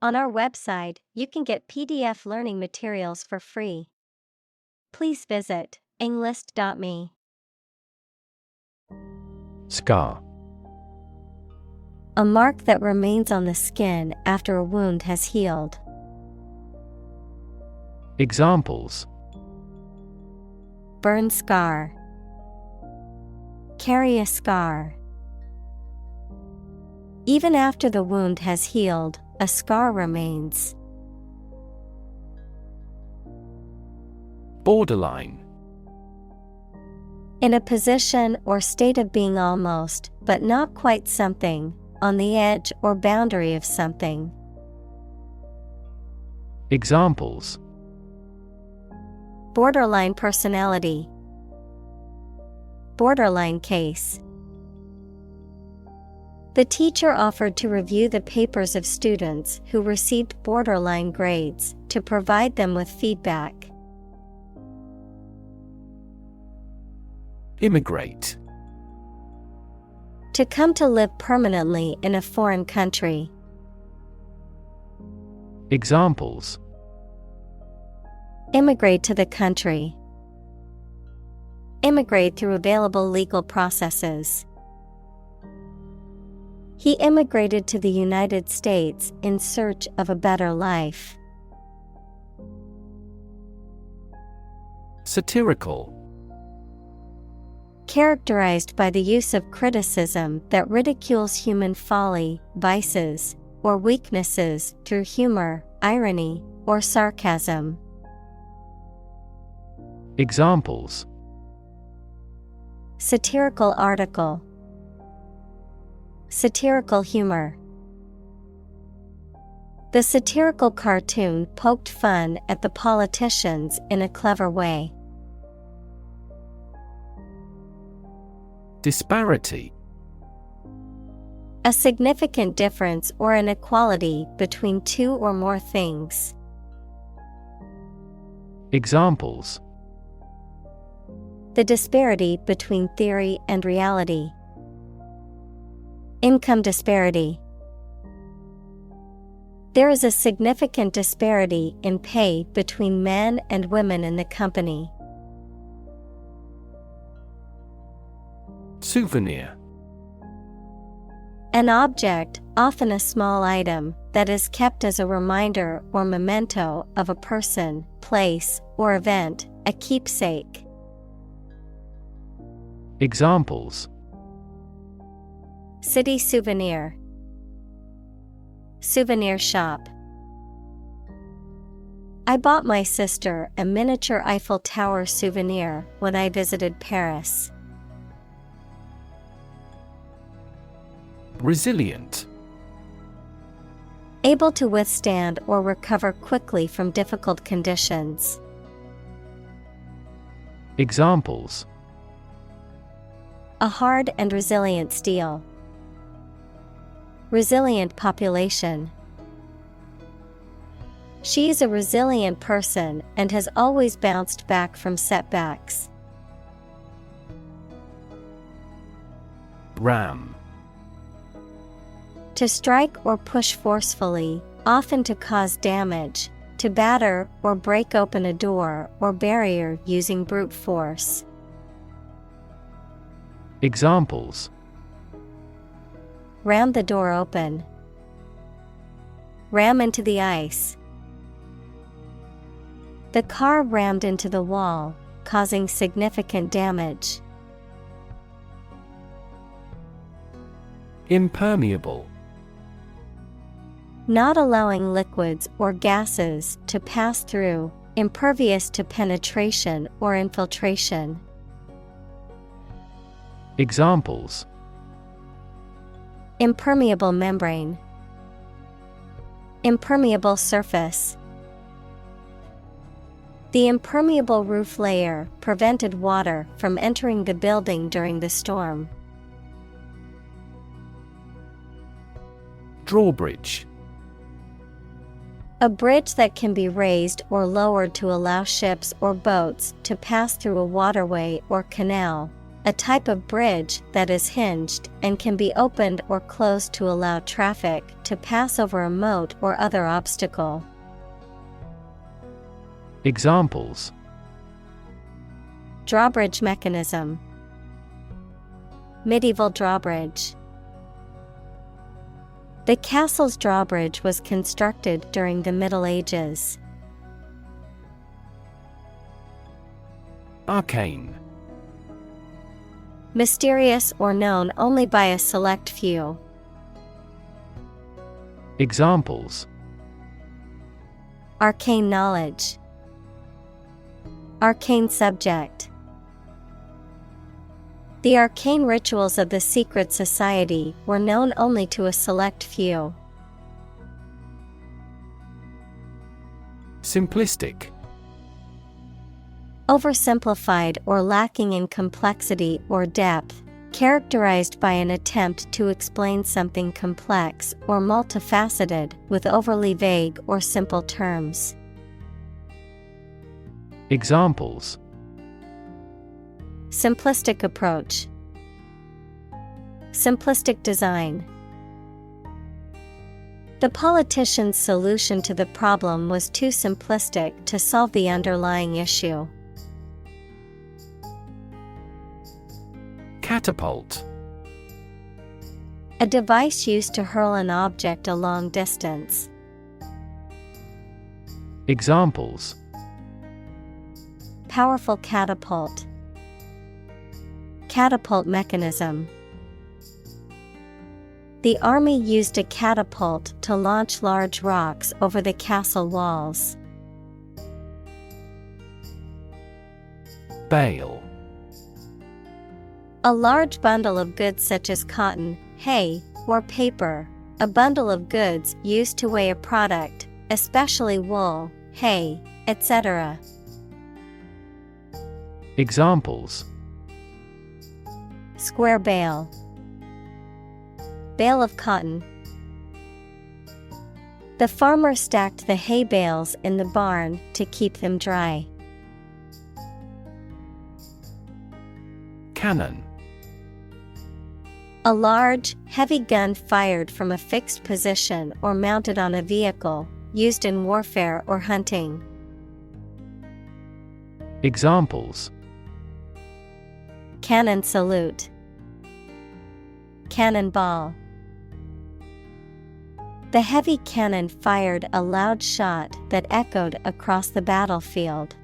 On our website, you can get PDF learning materials for free. Please visit englist.me. Scar. A mark that remains on the skin after a wound has healed. Examples: Burn scar. Carry a scar. Even after the wound has healed, a scar remains. Borderline. In a position or state of being almost, but not quite something, on the edge or boundary of something. Examples: Borderline personality. Borderline case. The teacher offered to review the papers of students who received borderline grades to provide them with feedback. Immigrate. To come to live permanently in a foreign country. Examples: Immigrate to the country. Immigrate through available legal processes. He immigrated to the United States in search of a better life. Satirical. Characterized by the use of criticism that ridicules human folly, vices, or weaknesses through humor, irony, or sarcasm. Examples: Satirical article. Satirical humor. The satirical cartoon poked fun at the politicians in a clever way. Disparity. A significant difference or inequality between two or more things. Examples: The disparity between theory and reality. Income disparity. There is a significant disparity in pay between men and women in the company. Souvenir. An object, often a small item, that is kept as a reminder or memento of a person, place, or event, a keepsake. Examples: City souvenir. Souvenir shop. I bought my sister a miniature Eiffel Tower souvenir when I visited Paris. Resilient. Able to withstand or recover quickly from difficult conditions. Examples: A hard and resilient steel. Resilient population. She is a resilient person and has always bounced back from setbacks. Ram. To strike or push forcefully, often to cause damage, to batter or break open a door or barrier using brute force. Examples: Ram the door open. Ram into the ice. The car rammed into the wall, causing significant damage. Impermeable. Not allowing liquids or gases to pass through, impervious to penetration or infiltration. Examples: Impermeable membrane. Impermeable surface. The impermeable roof layer prevented water from entering the building during the storm. Drawbridge. A bridge that can be raised or lowered to allow ships or boats to pass through a waterway or canal, a type of bridge that is hinged and can be opened or closed to allow traffic to pass over a moat or other obstacle. Examples: Drawbridge mechanism. Medieval drawbridge. The castle's drawbridge was constructed during the Middle Ages. Arcane. Mysterious or known only by a select few. Examples: Arcane knowledge. Arcane subject. The arcane rituals of the secret society were known only to a select few. Simplistic. Oversimplified or lacking in complexity or depth, characterized by an attempt to explain something complex or multifaceted with overly vague or simple terms. Examples: Simplistic approach. Simplistic design. The politician's solution to the problem was too simplistic to solve the underlying issue. Catapult. A device used to hurl an object a long distance. Examples: Powerful catapult. Catapult mechanism. The army used a catapult to launch large rocks over the castle walls. Bale. A large bundle of goods such as cotton, hay, or paper. A bundle of goods used to weigh a product, especially wool, hay, etc. Examples: Square bale. Bale of cotton. The farmer stacked the hay bales in the barn to keep them dry. Cannon. A large, heavy gun fired from a fixed position or mounted on a vehicle, used in warfare or hunting. Examples: Cannon salute. Cannonball. The heavy cannon fired a loud shot that echoed across the battlefield.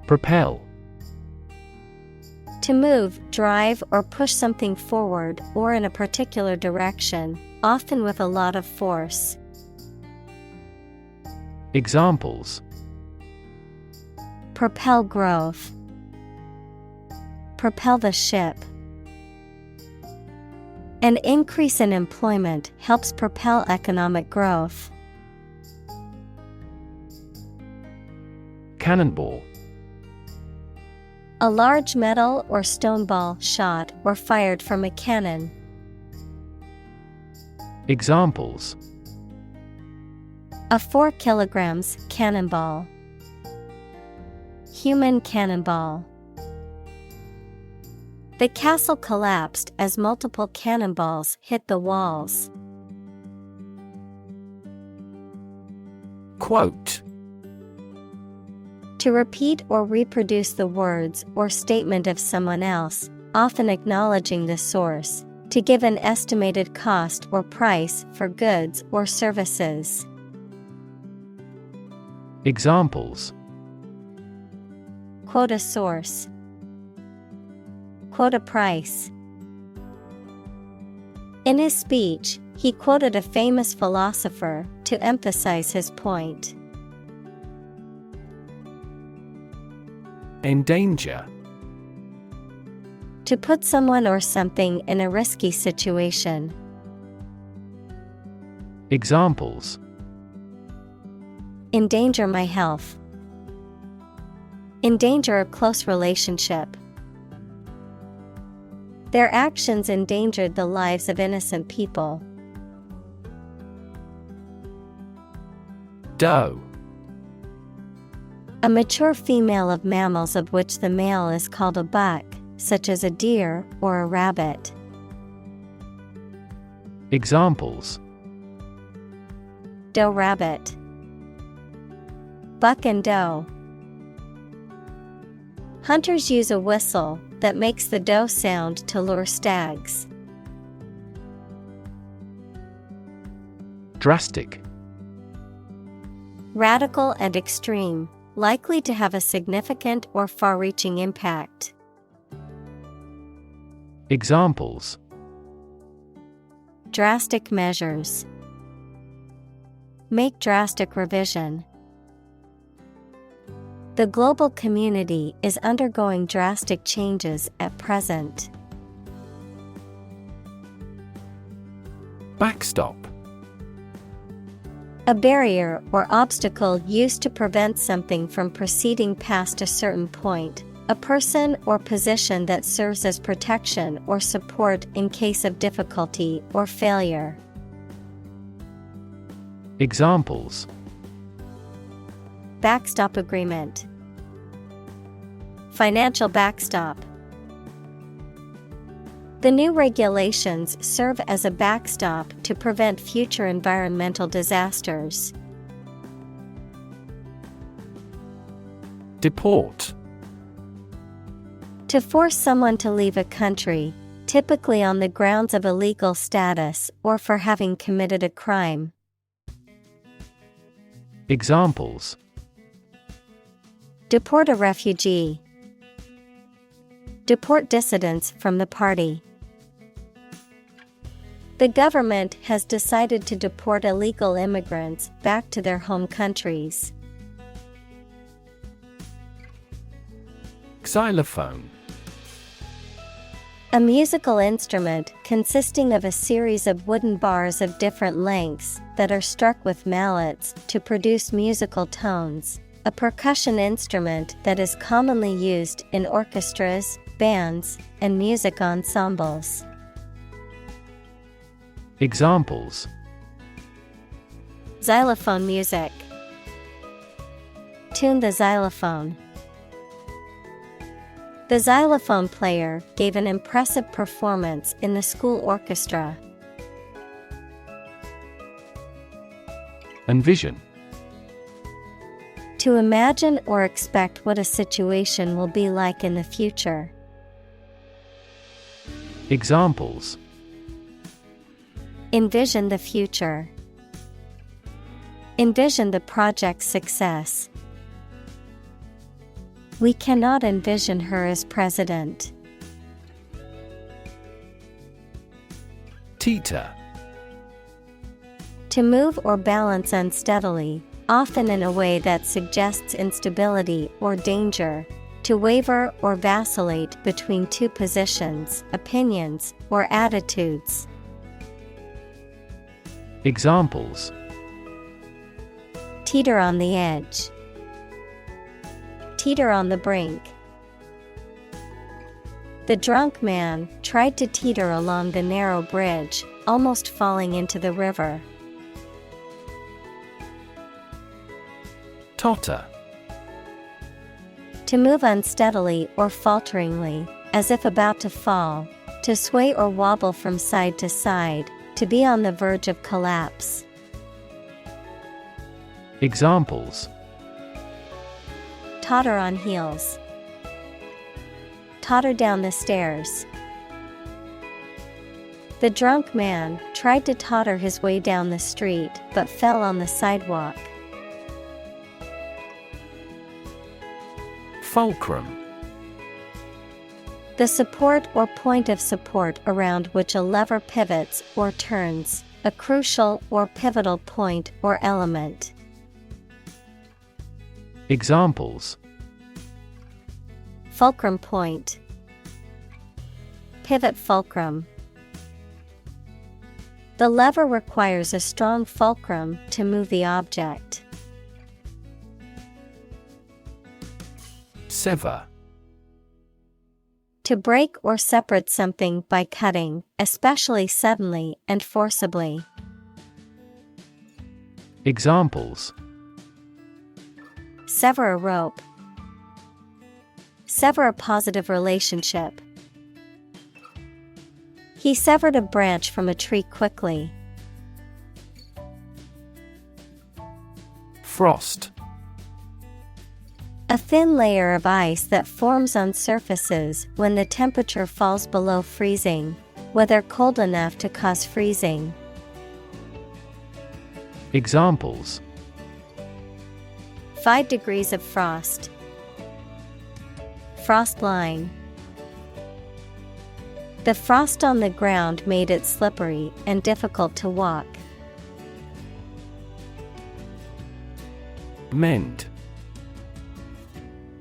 Propel. To move, drive, or push something forward or in a particular direction, often with a lot of force. Examples: Propel growth. Propel the ship. An increase in employment helps propel economic growth. Cannonball. A large metal or stone ball shot or fired from a cannon. Examples: A 4 kilograms cannonball. Human cannonball. The castle collapsed as multiple cannonballs hit the walls. Quote. To repeat or reproduce the words or statement of someone else, often acknowledging the source, to give an estimated cost or price for goods or services. Examples: Quote a source. Quote a price. In his speech, he quoted a famous philosopher to emphasize his point. Endanger. To put someone or something in a risky situation. Examples: Endanger my health. Endanger a close relationship. Their actions endangered the lives of innocent people. Dough. A mature female of mammals of which the male is called a buck, such as a deer or a rabbit. Examples: Doe rabbit. Buck and doe. Hunters use a whistle that makes the doe sound to lure stags. Drastic. Radical and extreme, likely to have a significant or far-reaching impact. Examples: Drastic measures. Make drastic revision. The global community is undergoing drastic changes at present. Backstop. A barrier or obstacle used to prevent something from proceeding past a certain point, a person or position that serves as protection or support in case of difficulty or failure. Examples: Backstop agreement. Financial backstop. The new regulations serve as a backstop to prevent future environmental disasters. Deport. To force someone to leave a country, typically on the grounds of illegal status or for having committed a crime. Examples: Deport a refugee. Deport dissidents from the party. The government has decided to deport illegal immigrants back to their home countries. Xylophone. A musical instrument consisting of a series of wooden bars of different lengths that are struck with mallets to produce musical tones. A percussion instrument that is commonly used in orchestras, bands, and music ensembles. Examples: Xylophone music. Tune the xylophone. The xylophone player gave an impressive performance in the school orchestra. Envision. To imagine or expect what a situation will be like in the future. Examples: Envision the future. Envision the project's success. We cannot envision her as president. Teeter. To move or balance unsteadily, often in a way that suggests instability or danger. To waver or vacillate between two positions, opinions, or attitudes. Examples: Teeter on the edge. Teeter on the brink. The drunk man tried to teeter along the narrow bridge, almost falling into the river. Totter. To move unsteadily or falteringly, as if about to fall. To sway or wobble from side to side, to be on the verge of collapse. Examples: Totter on heels. Totter down the stairs. The drunk man tried to totter his way down the street but fell on the sidewalk. Fulcrum. The support or point of support around which a lever pivots or turns, a crucial or pivotal point or element. Examples: Fulcrum point. Pivot fulcrum. The lever requires a strong fulcrum to move the object. Sever. To break or separate something by cutting, especially suddenly and forcibly. sever a rope. Sever a positive relationship. He severed a branch from a tree quickly. Frost. A thin layer of ice that forms on surfaces when the temperature falls below freezing, whether cold enough to cause freezing. Examples: 5 degrees of frost. Frost line. The frost on the ground made it slippery and difficult to walk. Mend.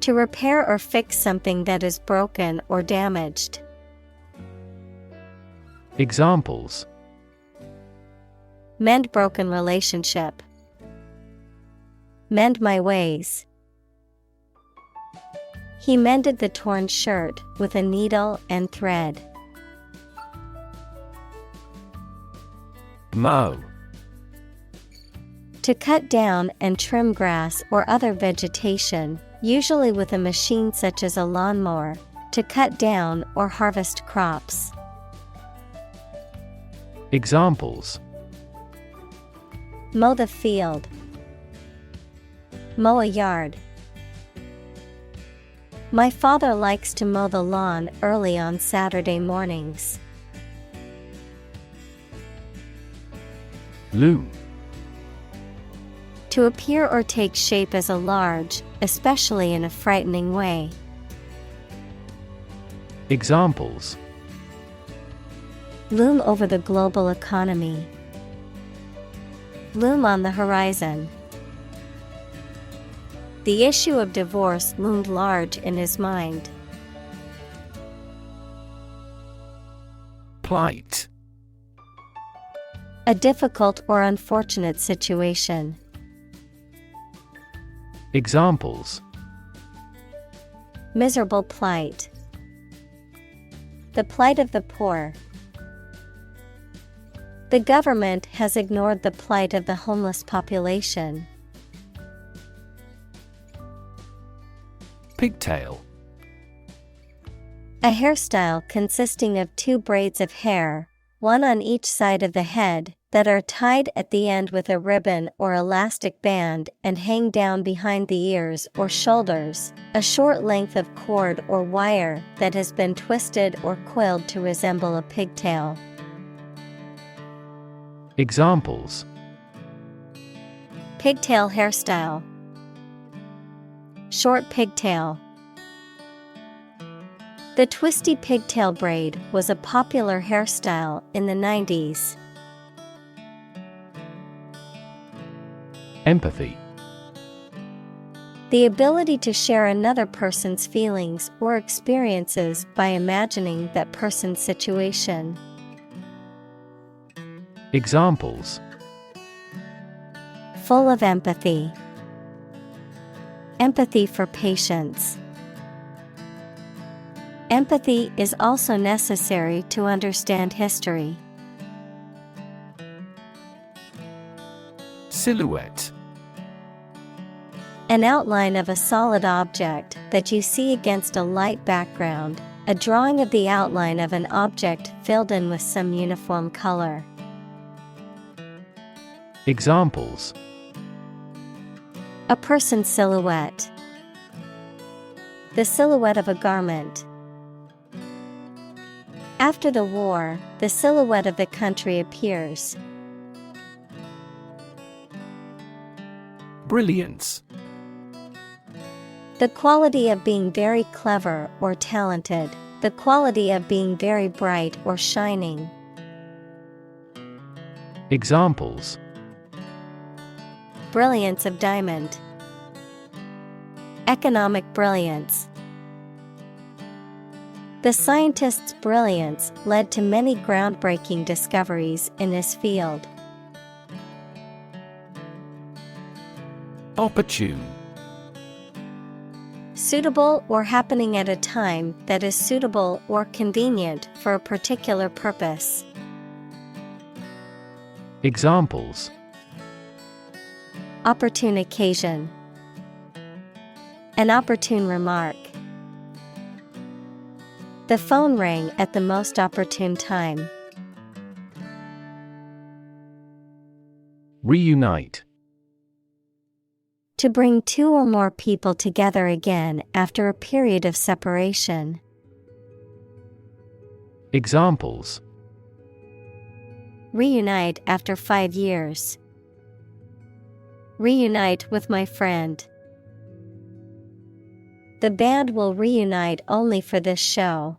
To repair or fix something that is broken or damaged. Examples: Mend broken relationship. Mend my ways. He mended the torn shirt with a needle and thread. Mow. To cut down and trim grass or other vegetation, usually with a machine such as a lawnmower, to cut down or harvest crops. Examples: Mow the field. Mow a yard. My father likes to mow the lawn early on Saturday mornings. Loom. To appear or take shape as a large, especially in a frightening way. Examples: Loom over the global economy. Loom on the horizon. The issue of divorce loomed large in his mind. Plight. A difficult or unfortunate situation. Examples: Miserable plight. The plight of the poor. The government has ignored the plight of the homeless population. Pigtail. A hairstyle consisting of 2 braids of hair, one on each side of the head, that are tied at the end with a ribbon or elastic band and hang down behind the ears or shoulders, a short length of cord or wire that has been twisted or coiled to resemble a pigtail. Examples: Pigtail hairstyle. Short pigtail. The twisty pigtail braid was a popular hairstyle in the 90s. Empathy. The ability to share another person's feelings or experiences by imagining that person's situation. Examples: Full of empathy. Empathy for patients. Empathy is also necessary to understand history. Silhouette. An outline of a solid object that you see against a light background, a drawing of the outline of an object filled in with some uniform color. Examples: A person's silhouette. The silhouette of a garment. After the war, the silhouette of the country appears. Brilliance. The quality of being very clever or talented, the quality of being very bright or shining. Examples: Brilliance of diamond. Economic brilliance. The scientist's brilliance led to many groundbreaking discoveries in this field. Opportune. Suitable or happening at a time that is suitable or convenient for a particular purpose. Examples: Opportune occasion. An opportune remark. The phone rang at the most opportune time. Reunite. To bring two or more people together again after a period of separation. Examples: Reunite after 5 years. Reunite with my friend. The band will reunite only for this show.